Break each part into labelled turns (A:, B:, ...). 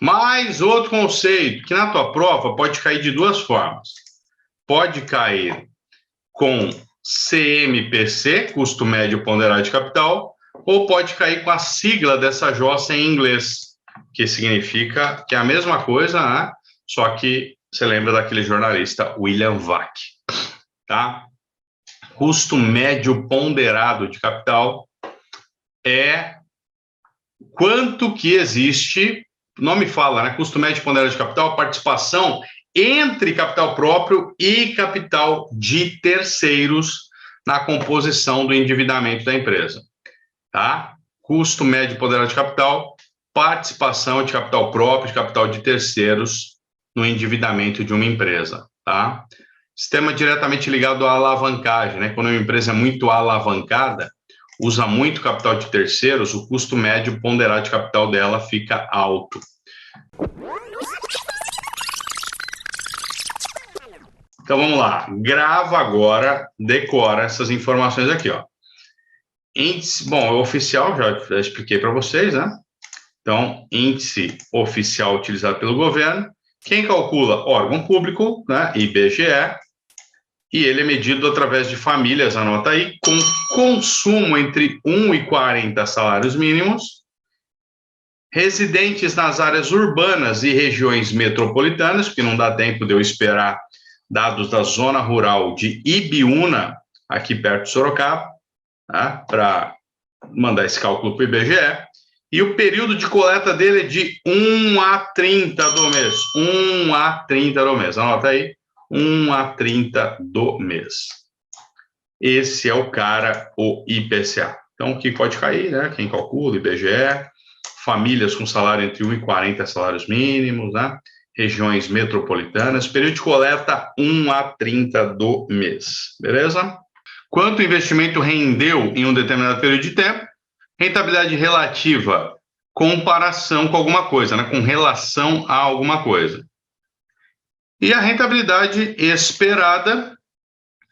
A: Mais outro conceito, que na tua prova pode cair de duas formas. Pode cair com CMPC, custo médio ponderado de capital, ou pode cair com a sigla dessa jossa em inglês, que significa que é a mesma coisa, né? Só que você lembra daquele jornalista William Vac, tá? Custo médio ponderado de capital é quanto que existe, o nome fala, né? Custo médio ponderado de capital, participação entre capital próprio e capital de terceiros na composição do endividamento da empresa, tá? Custo médio ponderado de capital, participação de capital próprio, de capital de terceiros no endividamento de uma empresa, tá? Sistema diretamente ligado à alavancagem, né? Quando uma empresa é muito alavancada, usa muito capital de terceiros, o custo médio ponderado de capital dela fica alto. Então vamos lá, grava agora, decora essas informações aqui, ó. Índice, bom, o oficial já expliquei para vocês, né? Então, índice oficial utilizado pelo governo. Quem calcula? Órgão público, né? IBGE. E ele é medido através de famílias, anota aí, com consumo entre 1 e 40 salários mínimos, residentes nas áreas urbanas e regiões metropolitanas, porque não dá tempo de eu esperar dados da zona rural de Ibiúna, aqui perto de Sorocaba, tá? Para mandar esse cálculo para o IBGE. E o período de coleta dele é de 1 a 30 do mês. 1 a 30 do mês. Anota aí. 1 a 30 do mês. Esse é o cara, o IPCA. Então, o que pode cair, né? Quem calcula, IBGE, famílias com salário entre 1 e 40 salários mínimos, né? Regiões metropolitanas, período de coleta 1 a 30 do mês, beleza? Quanto o investimento rendeu em um determinado período de tempo, rentabilidade relativa, comparação com alguma coisa, né? Com relação a alguma coisa. E a rentabilidade esperada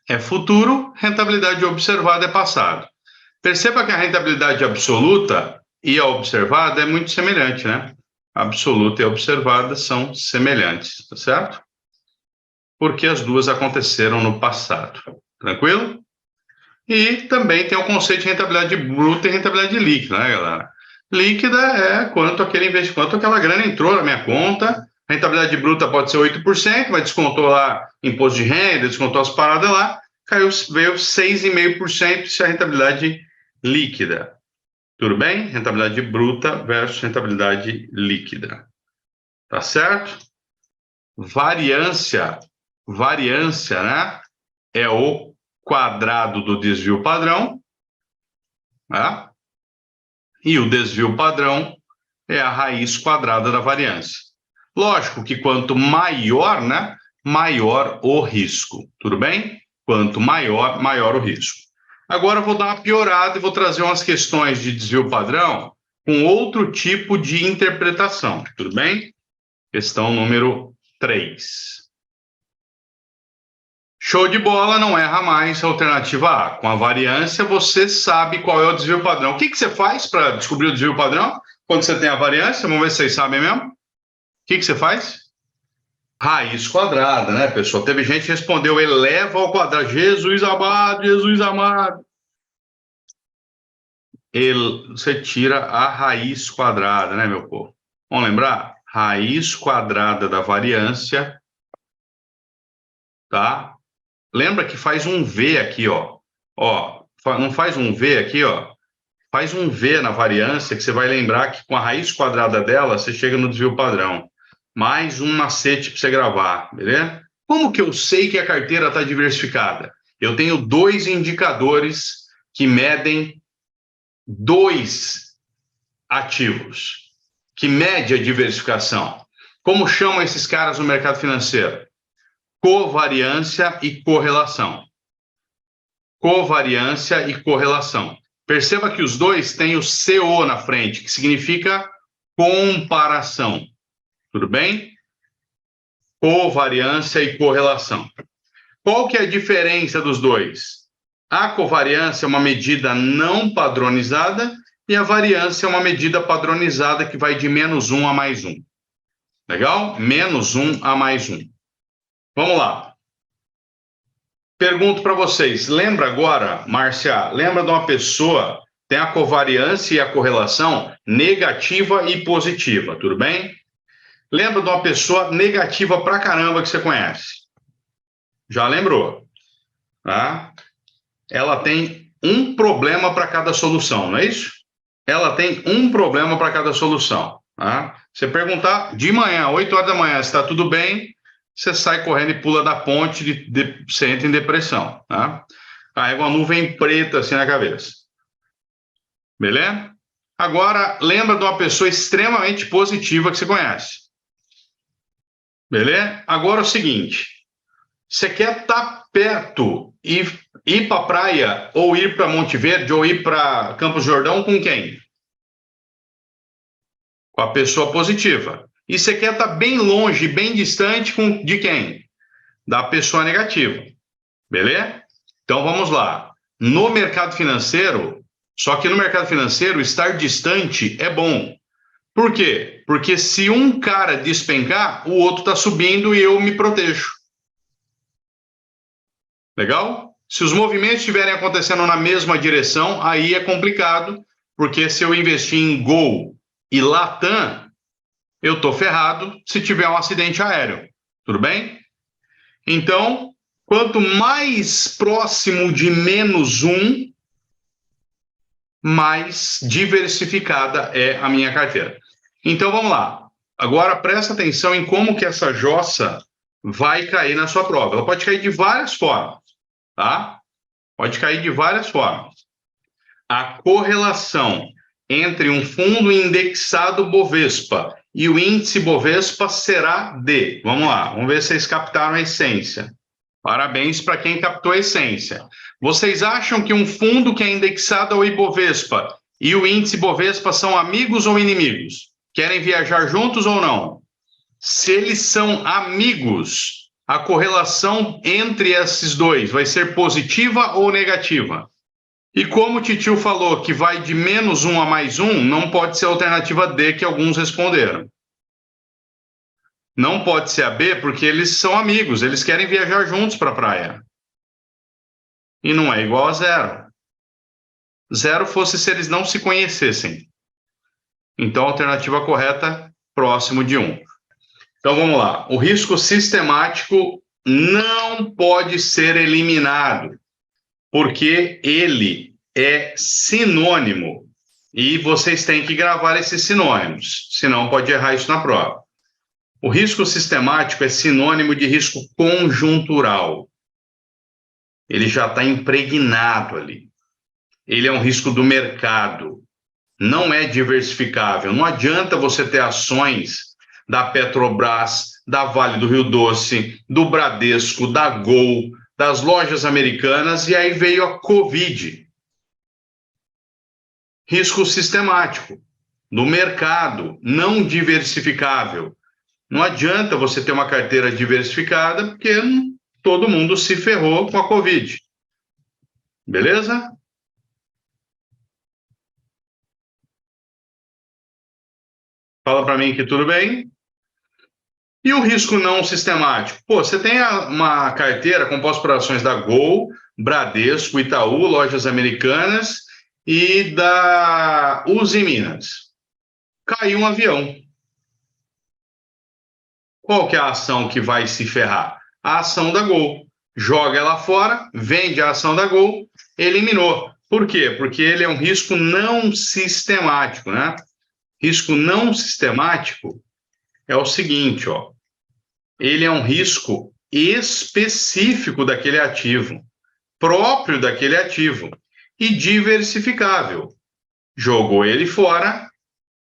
A: é futuro, rentabilidade observada é passado. Perceba que a rentabilidade absoluta e a observada é muito semelhante, né? Absoluta e observada são semelhantes, tá certo? Porque as duas aconteceram no passado. Tranquilo? E também tem o conceito de rentabilidade bruta e rentabilidade líquida, né, galera? Líquida é quanto aquele investimento, quanto aquela grana entrou na minha conta. A rentabilidade bruta pode ser 8%, mas descontou lá imposto de renda, descontou as paradas lá, veio 6,5%, isso é a rentabilidade líquida. Tudo bem? Rentabilidade bruta versus rentabilidade líquida. Tá certo? Variância, né? É o quadrado do desvio padrão, né? E o desvio padrão é a raiz quadrada da variância. Lógico que quanto maior, né? Maior o risco. Tudo bem? Quanto maior, maior o risco. Agora eu vou dar uma piorada e vou trazer umas questões de desvio padrão com outro tipo de interpretação. Tudo bem? Questão número 3. Show de bola, não erra mais, alternativa A. Com a variância, você sabe qual é o desvio padrão. O que você faz para descobrir o desvio padrão? Quando você tem a variância, vamos ver se vocês sabem mesmo. O que você faz? Raiz quadrada, né, pessoal? Teve gente que respondeu, eleva ao quadrado. Jesus amado, Jesus amado. Você tira a raiz quadrada, né, meu povo? Vamos lembrar? Raiz quadrada da variância, tá? Lembra que faz um V aqui, ó. Ó, não faz um V aqui, ó. Faz um V na variância, que você vai lembrar que com a raiz quadrada dela, você chega no desvio padrão. Mais um macete para você gravar, beleza? Como que eu sei que a carteira está diversificada? Eu tenho 2 indicadores que medem 2 ativos, que mede a diversificação. Como chamam esses caras no mercado financeiro? Covariância e correlação. Covariância e correlação. Perceba que os dois têm o CO na frente, que significa comparação. Tudo bem? Covariância e correlação. Qual que é a diferença dos dois? A covariância é uma medida não padronizada e a variância é uma medida padronizada que vai de -1 a +1. Legal? Menos 1 a mais 1. Vamos lá. Pergunto para vocês, lembra agora, Márcia, lembra de uma pessoa, tem a covariância e a correlação negativa e positiva, tudo bem? Lembra de uma pessoa negativa pra caramba que você conhece? Já lembrou? Tá? Ela tem um problema para cada solução, não é isso? Ela tem um problema para cada solução. Tá? Você perguntar de manhã, 8 horas da manhã, se está tudo bem, você sai correndo e pula da ponte, você entra em depressão. Tá? Carrega uma nuvem preta assim na cabeça. Beleza? Agora, lembra de uma pessoa extremamente positiva que você conhece. Beleza? Agora é o seguinte, você quer estar perto e ir para a praia, ou ir para Monte Verde, ou ir para Campos do Jordão com quem? Com a pessoa positiva. E você quer estar bem longe, bem distante de quem? Da pessoa negativa. Beleza? Então vamos lá. No mercado financeiro, só que no mercado financeiro, estar distante é bom. Por quê? Porque se um cara despencar, o outro está subindo e eu me protejo. Legal? Se os movimentos estiverem acontecendo na mesma direção, aí é complicado, porque se eu investir em Gol e Latam, eu estou ferrado se tiver um acidente aéreo. Tudo bem? Então, quanto mais próximo de menos 1, mais diversificada é a minha carteira. Então, vamos lá. Agora, presta atenção em como que essa jossa vai cair na sua prova. Ela pode cair de várias formas, tá? Pode cair de várias formas. A correlação entre um fundo indexado Bovespa e o índice Bovespa será de... Vamos lá, vamos ver se vocês captaram a essência. Parabéns para quem captou a essência. Vocês acham que um fundo que é indexado ao Ibovespa e o índice Bovespa são amigos ou inimigos? Querem viajar juntos ou não? Se eles são amigos, a correlação entre esses dois vai ser positiva ou negativa? E como o Titio falou que vai de menos 1 a mais 1, não pode ser a alternativa D, que alguns responderam. Não pode ser a B, porque eles são amigos, eles querem viajar juntos para a praia. E não é igual a 0. 0 fosse se eles não se conhecessem. Então, a alternativa correta, próximo de 1. Então, vamos lá. O risco sistemático não pode ser eliminado, porque ele é sinônimo. E vocês têm que gravar esses sinônimos, senão pode errar isso na prova. O risco sistemático é sinônimo de risco conjuntural. Ele já está impregnado ali. Ele é um risco do mercado. Não é diversificável. Não adianta você ter ações da Petrobras, da Vale do Rio Doce, do Bradesco, da Gol, das lojas americanas, e aí veio a Covid. Risco sistemático, do mercado, não diversificável. Não adianta você ter uma carteira diversificada, porque todo mundo se ferrou com a Covid. Beleza? Fala para mim que tudo bem. E o risco não sistemático? Pô, você tem uma carteira composta por ações da Gol, Bradesco, Itaú, lojas americanas e da Uzi Minas. Caiu um avião. Qual que é a ação que vai se ferrar? A ação da Gol. Joga ela fora, vende a ação da Gol, eliminou. Por quê? Porque ele é um risco não sistemático, né? Risco não sistemático é o seguinte, ó. Ele é um risco específico daquele ativo, próprio daquele ativo e diversificável. Jogou ele fora,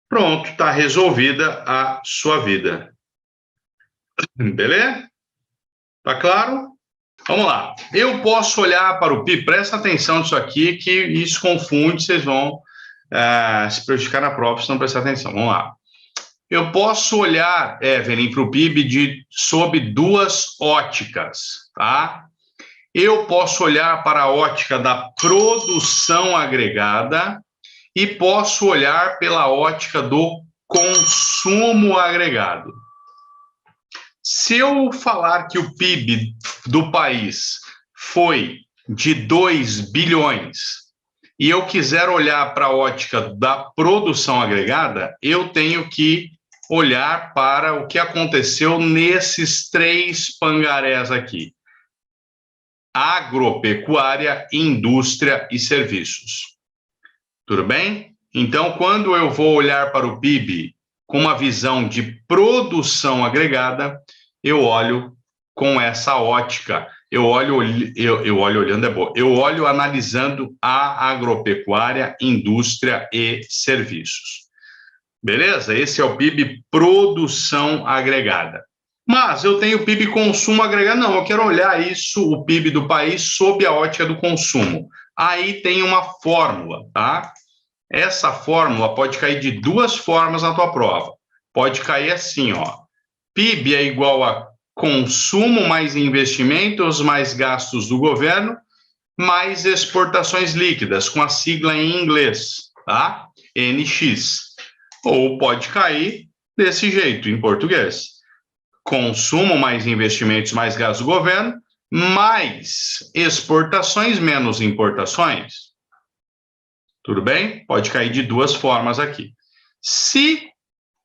A: pronto, está resolvida a sua vida. Beleza? Tá claro? Vamos lá. Eu posso olhar para o PIB, presta atenção nisso aqui, que isso confunde, vocês vão se prejudicar na prova se não prestar atenção. Vamos lá. Eu posso olhar, Evelyn, para o PIB sob duas óticas, tá? Eu posso olhar para a ótica da produção agregada e posso olhar pela ótica do consumo agregado. Se eu falar que o PIB do país foi de 2 bilhões e eu quiser olhar para a ótica da produção agregada, eu tenho que olhar para o que aconteceu nesses 3 pangarés aqui: agropecuária, indústria e serviços. Tudo bem? Então, quando eu vou olhar para o PIB com uma visão de produção agregada, eu olho com essa ótica. Eu olho olhando, é bom. Eu olho analisando a agropecuária, indústria e serviços. Beleza? Esse é o PIB produção agregada. Mas eu tenho o PIB consumo agregado. Não, eu quero olhar isso, o PIB do país, sob a ótica do consumo. Aí tem uma fórmula, tá? Essa fórmula pode cair de 2 formas na tua prova. Pode cair assim, ó. PIB é igual a consumo mais investimentos mais gastos do governo mais exportações líquidas, com a sigla em inglês, tá? NX. Ou pode cair desse jeito, em português: consumo mais investimentos mais gastos do governo mais exportações menos importações. Tudo bem? Pode cair de 2 formas aqui. Se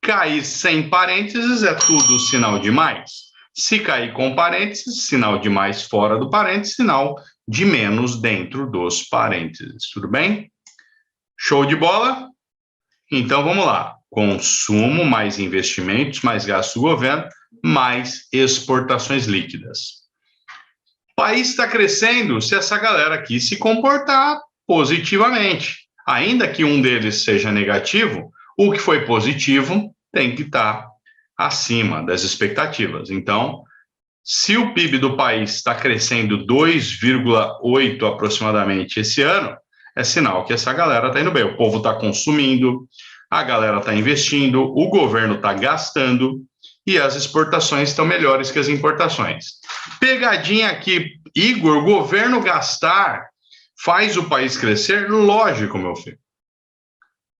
A: cair sem parênteses, é tudo sinal de mais. Se cair com parênteses, sinal de mais fora do parênteses, sinal de menos dentro dos parênteses. Tudo bem? Show de bola? Então, vamos lá. Consumo mais investimentos, mais gasto do governo, mais exportações líquidas. O país está crescendo se essa galera aqui se comportar positivamente. Ainda que um deles seja negativo, o que foi positivo tem que estar acima das expectativas. Então, se o PIB do país está crescendo 2,8 aproximadamente esse ano, é sinal que essa galera está indo bem. O povo está consumindo, a galera está investindo, o governo está gastando e as exportações estão melhores que as importações. Pegadinha aqui, Igor: governo gastar faz o país crescer? Lógico, meu filho.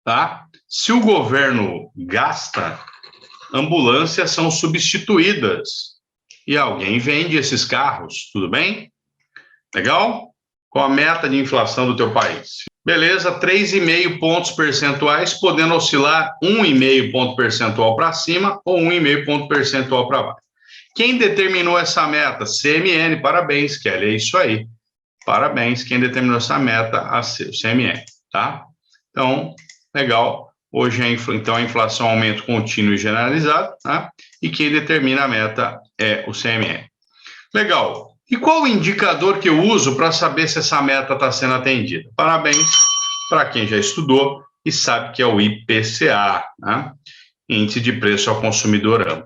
A: Tá? Se o governo gasta, ambulâncias são substituídas e alguém vende esses carros, tudo bem? Legal? Qual a meta de inflação do teu país? Beleza, 3,5 pontos percentuais, podendo oscilar 1,5 ponto percentual para cima ou 1,5 ponto percentual para baixo. Quem determinou essa meta? CMN, parabéns, Kelly, é isso aí. Parabéns, quem determinou essa meta a ser o CMN, tá? Então, legal. Hoje, então, a inflação aumento contínuo e generalizado, tá? E quem determina a meta é o CMN. Legal. E qual o indicador que eu uso para saber se essa meta está sendo atendida? Parabéns para quem já estudou e sabe que é o IPCA, né? Índice de Preço ao Consumidor Amplo.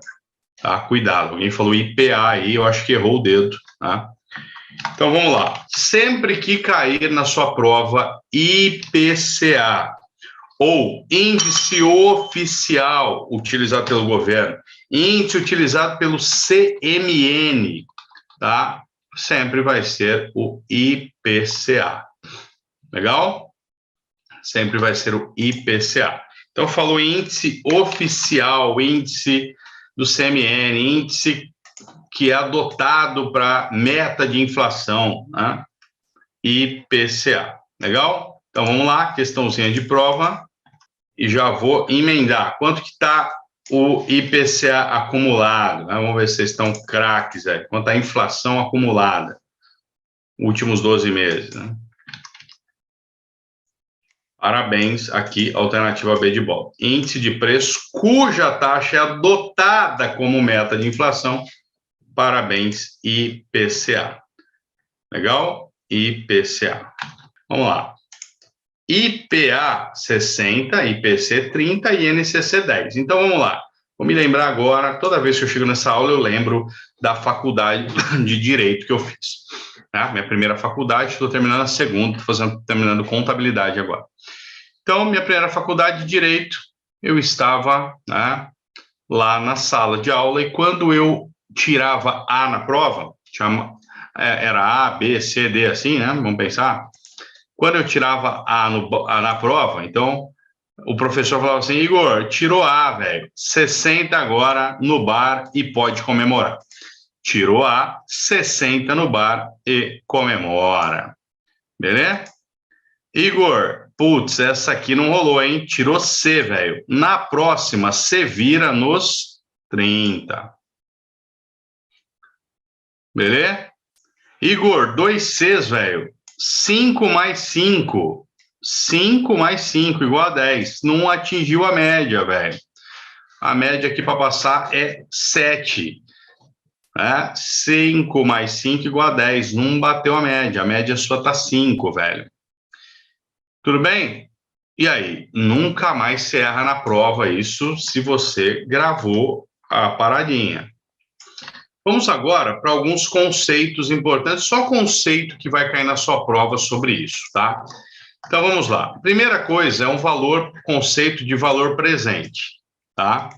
A: Tá? Cuidado, alguém falou IPA aí, eu acho que errou o dedo, tá? Então, vamos lá. Sempre que cair na sua prova IPCA, ou índice oficial utilizado pelo governo, índice utilizado pelo CMN, tá? Sempre vai ser o IPCA. Legal? Sempre vai ser o IPCA. Então, falou índice oficial, índice do CMN, índice que é adotado para meta de inflação, né? IPCA. Legal? Então, vamos lá, questãozinha de prova, e já vou emendar. Quanto que está o IPCA acumulado? Vamos ver se vocês estão craques aí. Quanto a inflação acumulada? Últimos 12 meses, né? Parabéns, aqui, alternativa B de bola. Índice de preço cuja taxa é adotada como meta de inflação. Parabéns, IPCA. Legal? IPCA. Vamos lá. IPA 60, IPC 30 e NCC 10. Então, vamos lá. Vou me lembrar agora, toda vez que eu chego nessa aula, eu lembro da faculdade de Direito que eu fiz. Né? Minha primeira faculdade, estou terminando a segunda, terminando contabilidade agora. Então, minha primeira faculdade de Direito, eu estava, né, lá na sala de aula, e quando eu tirava A na prova, era A, B, C, D, assim, né? Vamos pensar. Quando eu tirava A na prova, então, o professor falava assim, Igor, tirou A, velho, 60 agora no bar e pode comemorar. Tirou A, 60 no bar e comemora. Beleza? Igor, putz, essa aqui não rolou, hein? Tirou C, velho. Na próxima, C vira nos 30. Beleza? Igor, 2 Cs, velho. 5 mais 5. 5 mais 5 igual a 10. Não atingiu a média, velho. A média aqui para passar é 7. Né? 5 mais 5 igual a 10. Não bateu a média. A média sua tá 5, velho. Tudo bem? E aí? Nunca mais se erra na prova isso se você gravou a paradinha. Vamos agora para alguns conceitos importantes, só conceito que vai cair na sua prova sobre isso, tá? Então vamos lá. Primeira coisa é um conceito de valor presente, tá?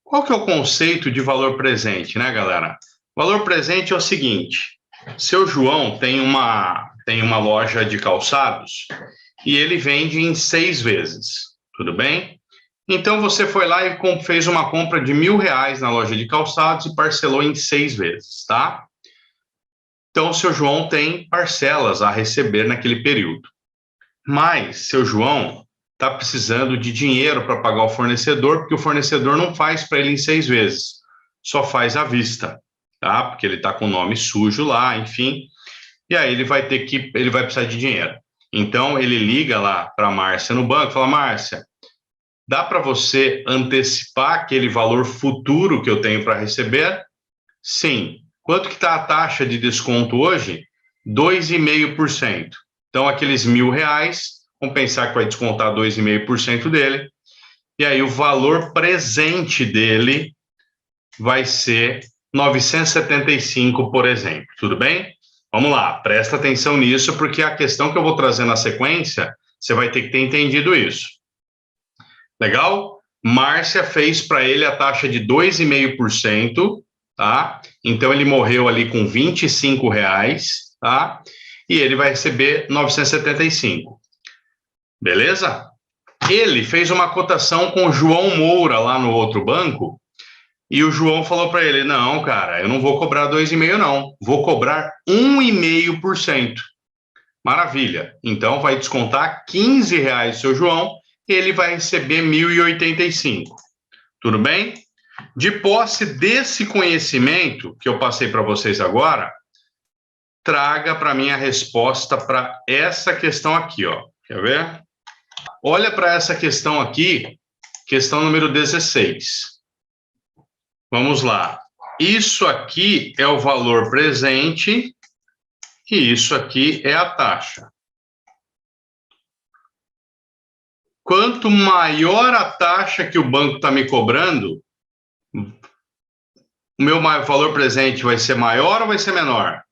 A: Qual que é o conceito de valor presente, né, galera? Valor presente é o seguinte: seu João tem uma loja de calçados e ele vende em 6 vezes, tudo bem? Então, você foi lá e fez uma compra de R$1.000 na loja de calçados e parcelou em 6 vezes, tá? Então, o seu João tem parcelas a receber naquele período. Mas, seu João está precisando de dinheiro para pagar o fornecedor, porque o fornecedor não faz para ele em 6 vezes, só faz à vista, tá? Porque ele está com o nome sujo lá, enfim. E aí ele vai precisar de dinheiro. Então, ele liga lá para a Márcia no banco e fala, Márcia, dá para você antecipar aquele valor futuro que eu tenho para receber? Sim. Quanto que está a taxa de desconto hoje? 2,5%. Então, aqueles R$1.000, vamos pensar que vai descontar 2,5% dele, e aí o valor presente dele vai ser 975, por exemplo. Tudo bem? Vamos lá, presta atenção nisso, porque a questão que eu vou trazer na sequência, você vai ter que ter entendido isso. Legal? Márcia fez para ele a taxa de 2,5%, tá? Então ele morreu ali com R$25, tá? E ele vai receber 975. Beleza? Ele fez uma cotação com o João Moura lá no outro banco, e o João falou para ele: "Não, cara, eu não vou cobrar 2,5 não, vou cobrar 1,5%. Maravilha. Então vai descontar R$15, seu João, ele vai receber 1.085. Tudo bem? De posse desse conhecimento que eu passei para vocês agora, traga para mim a resposta para essa questão aqui, ó. Quer ver? Olha para essa questão aqui, questão número 16. Vamos lá. Isso aqui é o valor presente e isso aqui é a taxa. Quanto maior a taxa que o banco está me cobrando, o meu valor presente vai ser maior ou vai ser menor?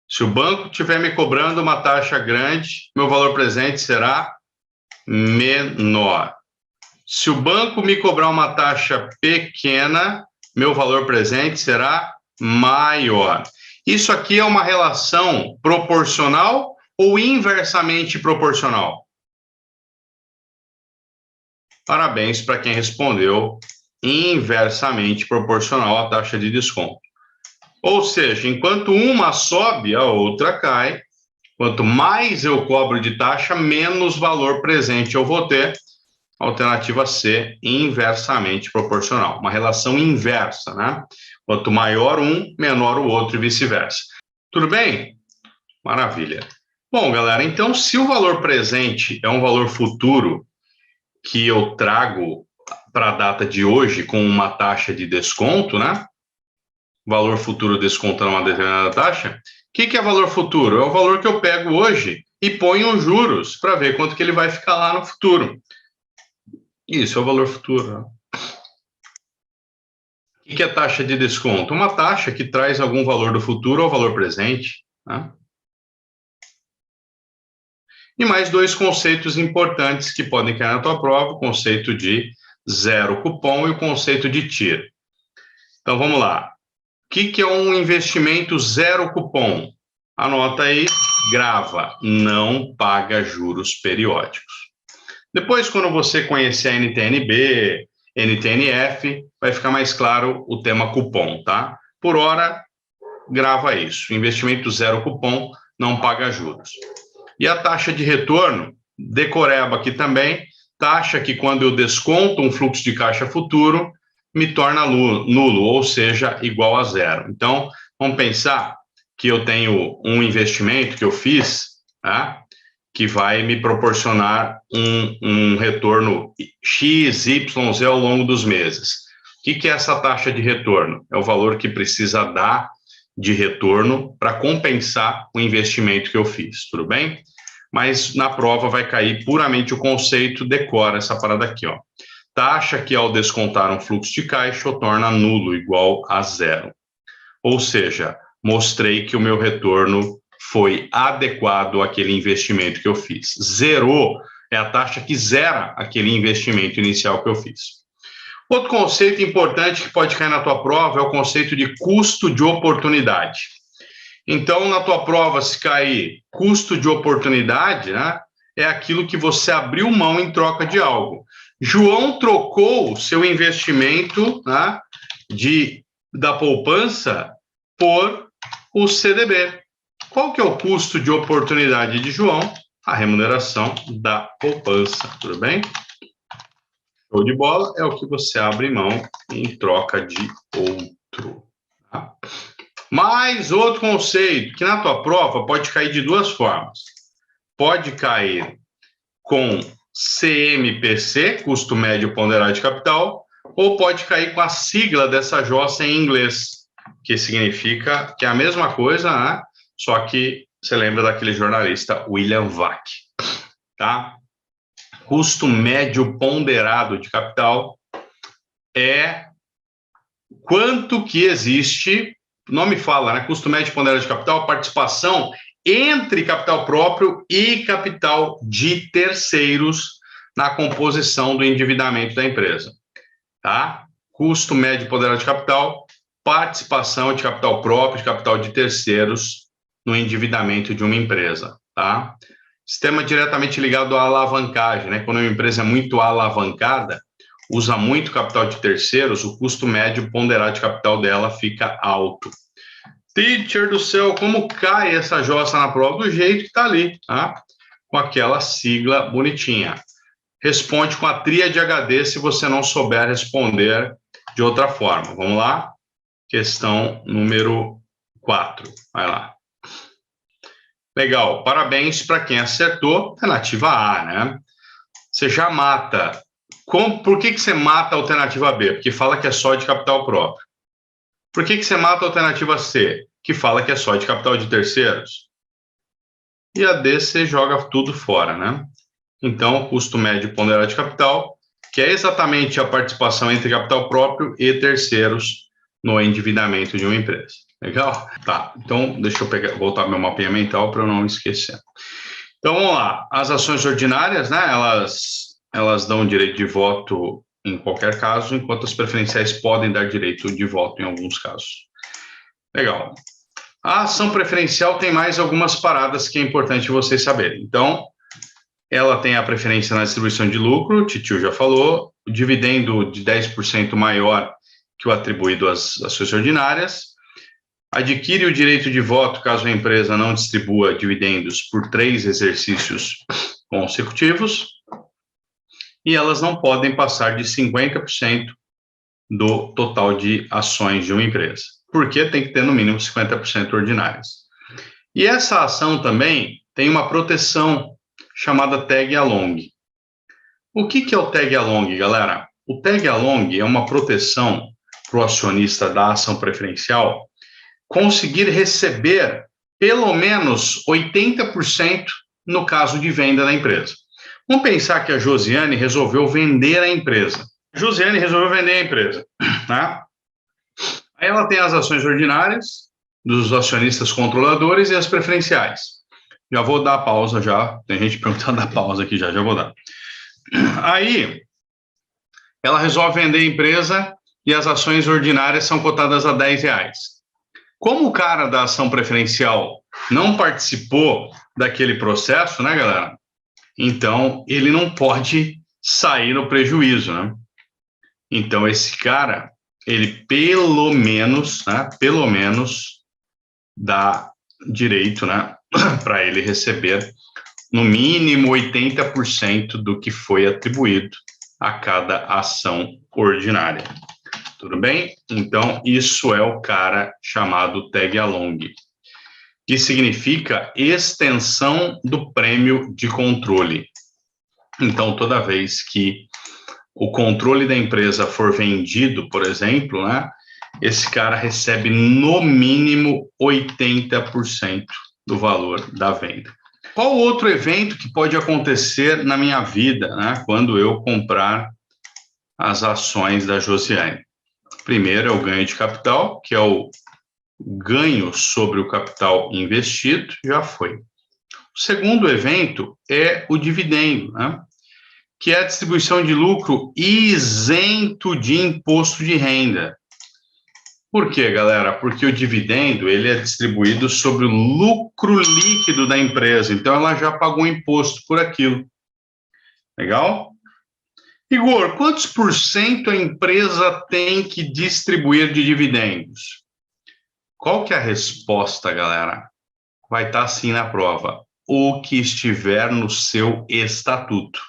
A: Se o banco estiver me cobrando uma taxa grande, meu valor presente será menor. Se o banco me cobrar uma taxa pequena, meu valor presente será maior. Isso aqui é uma relação proporcional ou inversamente proporcional? Parabéns para quem respondeu inversamente proporcional à taxa de desconto. Ou seja, enquanto uma sobe, a outra cai. Quanto mais eu cobro de taxa, menos valor presente eu vou ter. Alternativa C, inversamente proporcional. Uma relação inversa, né? Quanto maior um, menor o outro e vice-versa. Tudo bem? Maravilha. Bom, galera, então se o valor presente é um valor futuro que eu trago para a data de hoje com uma taxa de desconto, né? Valor futuro descontando uma determinada taxa. O que é valor futuro? É o valor que eu pego hoje e ponho os juros para ver quanto que ele vai ficar lá no futuro. Isso é o valor futuro. Né? O que é taxa de desconto? Uma taxa que traz algum valor do futuro ao valor presente. Né? E mais 2 conceitos importantes que podem cair na tua prova, o conceito de zero cupom e o conceito de TIR. Então, vamos lá. O que é um investimento zero cupom? Anota aí, grava, não paga juros periódicos. Depois, quando você conhecer a NTN-B, NTN-F, vai ficar mais claro o tema cupom, tá? Por hora, grava isso. Investimento zero cupom, não paga juros. E a taxa de retorno, decoreba aqui também, taxa que quando eu desconto um fluxo de caixa futuro, me torna nulo, ou seja, igual a zero. Então, vamos pensar que eu tenho um investimento que eu fiz, tá? Que vai me proporcionar um retorno X, Y, Z ao longo dos meses. O que é essa taxa de retorno? É o valor que precisa dar de retorno para compensar o investimento que eu fiz, tudo bem? Mas na prova vai cair puramente o conceito, decora essa parada aqui, ó. Taxa que ao descontar um fluxo de caixa o torna nulo, igual a zero. Ou seja, mostrei que o meu retorno foi adequado àquele investimento que eu fiz. Zerou é a taxa que zera aquele investimento inicial que eu fiz. Outro conceito importante que pode cair na tua prova é o conceito de custo de oportunidade. Então, na tua prova, se cair custo de oportunidade, né, é aquilo que você abriu mão em troca de algo. João trocou seu investimento, né, da poupança por o CDB. Qual que é o custo de oportunidade de João? A remuneração da poupança, tudo bem? Show de bola é o que você abre mão em troca de outro. Tá? Mais outro conceito, que na tua prova pode cair de duas formas. Pode cair com CMPC, custo médio ponderado de capital, ou pode cair com a sigla dessa jossa em inglês, que significa que é a mesma coisa, né? Só que você lembra daquele jornalista William Vac, tá? Custo médio ponderado de capital é quanto que existe, o nome fala, né? Custo médio ponderado de capital, participação entre capital próprio e capital de terceiros na composição do endividamento da empresa, tá? Custo médio ponderado de capital, participação de capital próprio, de capital de terceiros no endividamento de uma empresa, tá? Sistema diretamente ligado à alavancagem, né? Quando uma empresa é muito alavancada, usa muito capital de terceiros, o custo médio ponderado de capital dela fica alto. Teacher do céu, como cai essa jossa na prova? Do jeito que está ali, tá? Com aquela sigla bonitinha. Responde com a tríade HD se você não souber responder de outra forma. Vamos lá? Questão número 4. Vai lá. Legal, parabéns para quem acertou. Alternativa A, né? Você já mata. Por que você mata a alternativa B? Porque fala que é só de capital próprio. Por que você mata a alternativa C? Que fala que é só de capital de terceiros. E a D você joga tudo fora, né? Então, custo médio ponderado de capital, que é exatamente a participação entre capital próprio e terceiros no endividamento de uma empresa. Legal? Tá, então deixa eu voltar meu mapinha mental para eu não esquecer. Então, vamos lá. As ações ordinárias, né, elas dão direito de voto em qualquer caso, enquanto as preferenciais podem dar direito de voto em alguns casos. Legal. A ação preferencial tem mais algumas paradas que é importante vocês saberem. Então, ela tem a preferência na distribuição de lucro, o Titio já falou, o dividendo de 10% maior que o atribuído às ações ordinárias, adquire o direito de voto caso a empresa não distribua dividendos por 3 exercícios consecutivos, e elas não podem passar de 50% do total de ações de uma empresa, porque tem que ter no mínimo 50% ordinárias. E essa ação também tem uma proteção chamada tag along. O que é o tag along, galera? O tag along é uma proteção para o acionista da ação preferencial conseguir receber pelo menos 80% no caso de venda da empresa. Vamos pensar que a Josiane resolveu vender a empresa. Josiane resolveu vender a empresa, tá? Aí ela tem as ações ordinárias dos acionistas controladores e as preferenciais. Já vou dar a pausa já, tem gente perguntando a pausa aqui já vou dar. Aí, ela resolve vender a empresa e as ações ordinárias são cotadas a R$10. Como o cara da ação preferencial não participou daquele processo, né, galera? Então, ele não pode sair no prejuízo, né? Então, esse cara, ele pelo menos dá direito, né, para ele receber no mínimo 80% do que foi atribuído a cada ação ordinária. Tudo bem? Então, isso é o cara chamado tag-along, que significa extensão do prêmio de controle. Então, toda vez que o controle da empresa for vendido, por exemplo, né, esse cara recebe no mínimo 80% do valor da venda. Qual outro evento que pode acontecer na minha vida, né, quando eu comprar as ações da Josiane? Primeiro é o ganho de capital, que é o ganho sobre o capital investido, já foi. O segundo evento é o dividendo, né, que é a distribuição de lucro isento de imposto de renda. Por quê, galera? Porque o dividendo ele é distribuído sobre o lucro líquido da empresa, então ela já pagou imposto por aquilo. Legal? Igor, quantos por cento a empresa tem que distribuir de dividendos? Qual que é a resposta, galera? Vai estar assim na prova. O que estiver no seu estatuto.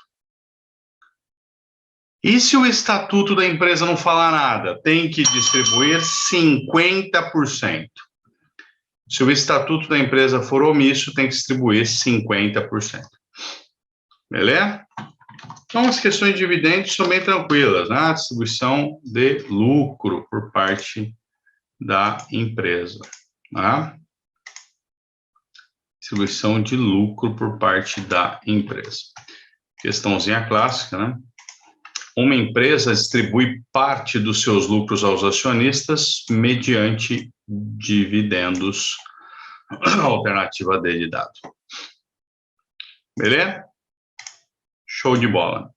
A: E se o estatuto da empresa não falar nada? Tem que distribuir 50%. Se o estatuto da empresa for omisso, tem que distribuir 50%. Beleza? Então, as questões de dividendos são bem tranquilas, né? A distribuição de lucro por parte da empresa, né? Distribuição de lucro por parte da empresa. Questãozinha clássica, né? Uma empresa distribui parte dos seus lucros aos acionistas mediante dividendos, alternativa D de dado. Beleza? Show de bola.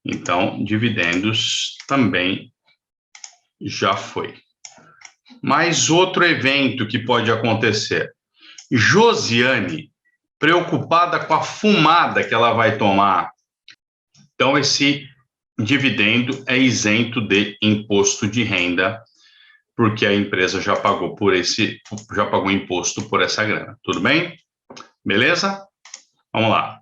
A: Então, dividendos também já foi. Mais outro evento que pode acontecer. Josiane, preocupada com a fumada que ela vai tomar. Então, esse dividendo é isento de imposto de renda, porque a empresa já pagou imposto por essa grana. Tudo bem? Beleza? Vamos lá.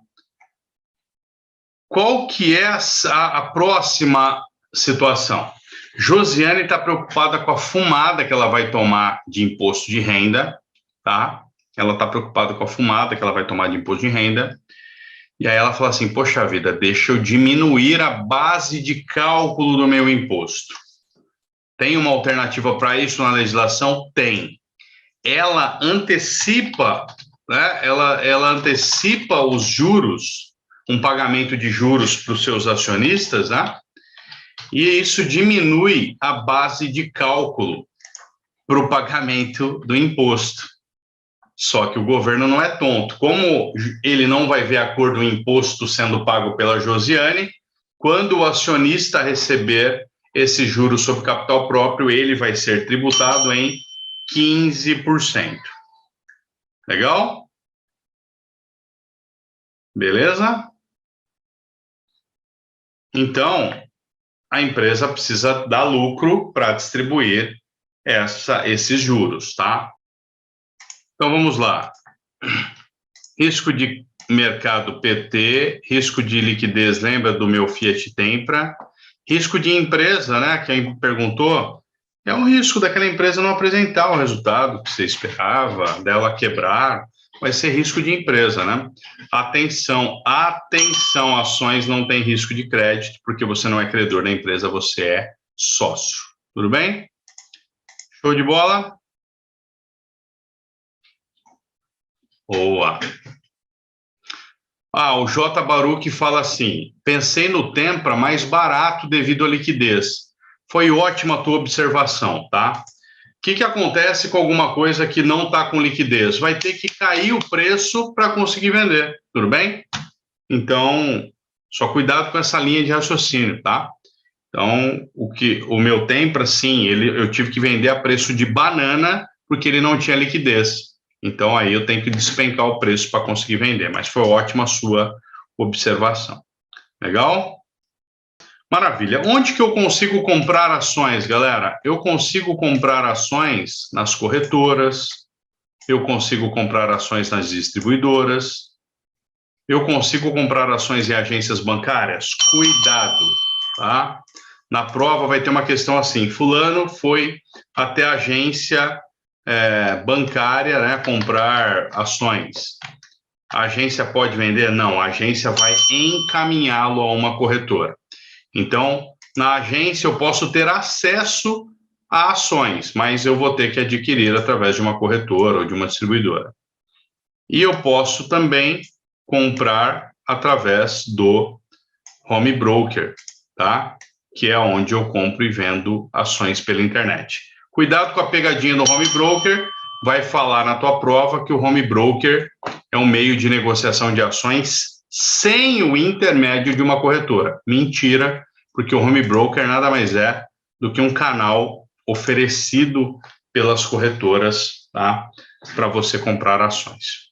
A: Qual que é a próxima situação? Josiane está preocupada com a fumada que ela vai tomar de imposto de renda, tá? Ela está preocupada com a fumada que ela vai tomar de imposto de renda. E aí ela fala assim, poxa vida, deixa eu diminuir a base de cálculo do meu imposto. Tem uma alternativa para isso na legislação? Tem. Ela antecipa, né? Ela antecipa os juros, um pagamento de juros para os seus acionistas, né? E isso diminui a base de cálculo para o pagamento do imposto. Só que o governo não é tonto. Como ele não vai ver a cor do imposto sendo pago pela Josiane, quando o acionista receber esse juro sobre capital próprio, ele vai ser tributado em 15%. Legal? Beleza? Então, a empresa precisa dar lucro para distribuir esses juros, tá? Então, vamos lá. Risco de mercado PT, risco de liquidez, lembra do meu Fiat Tempra? Risco de empresa, né? Quem perguntou, é um risco daquela empresa não apresentar o resultado que você esperava, dela quebrar, vai ser risco de empresa, né? Atenção, ações não tem risco de crédito, porque você não é credor da empresa, você é sócio. Tudo bem? Show de bola? Boa. O J. Baruch fala assim, pensei no Tempra mais barato devido à liquidez. Foi ótima a tua observação, tá? O que acontece com alguma coisa que não está com liquidez? Vai ter que cair o preço para conseguir vender, tudo bem? Então, só cuidado com essa linha de raciocínio, tá? Então, o meu Tempra, sim, eu tive que vender a preço de banana porque ele não tinha liquidez. Então, aí eu tenho que despencar o preço para conseguir vender, mas foi ótima a sua observação. Legal? Maravilha. Onde que eu consigo comprar ações, galera? Eu consigo comprar ações nas corretoras, eu consigo comprar ações nas distribuidoras, eu consigo comprar ações em agências bancárias? Cuidado, tá? Na prova vai ter uma questão assim, fulano foi até a agência bancária, né, comprar ações. A agência pode vender? Não, a agência vai encaminhá-lo a uma corretora. Então, na agência eu posso ter acesso a ações, mas eu vou ter que adquirir através de uma corretora ou de uma distribuidora. E eu posso também comprar através do home broker, tá? Que é onde eu compro e vendo ações pela internet. Cuidado com a pegadinha do home broker, vai falar na tua prova que o home broker é um meio de negociação de ações sem o intermédio de uma corretora. Mentira, porque o home broker nada mais é do que um canal oferecido pelas corretoras, tá? Para você comprar ações.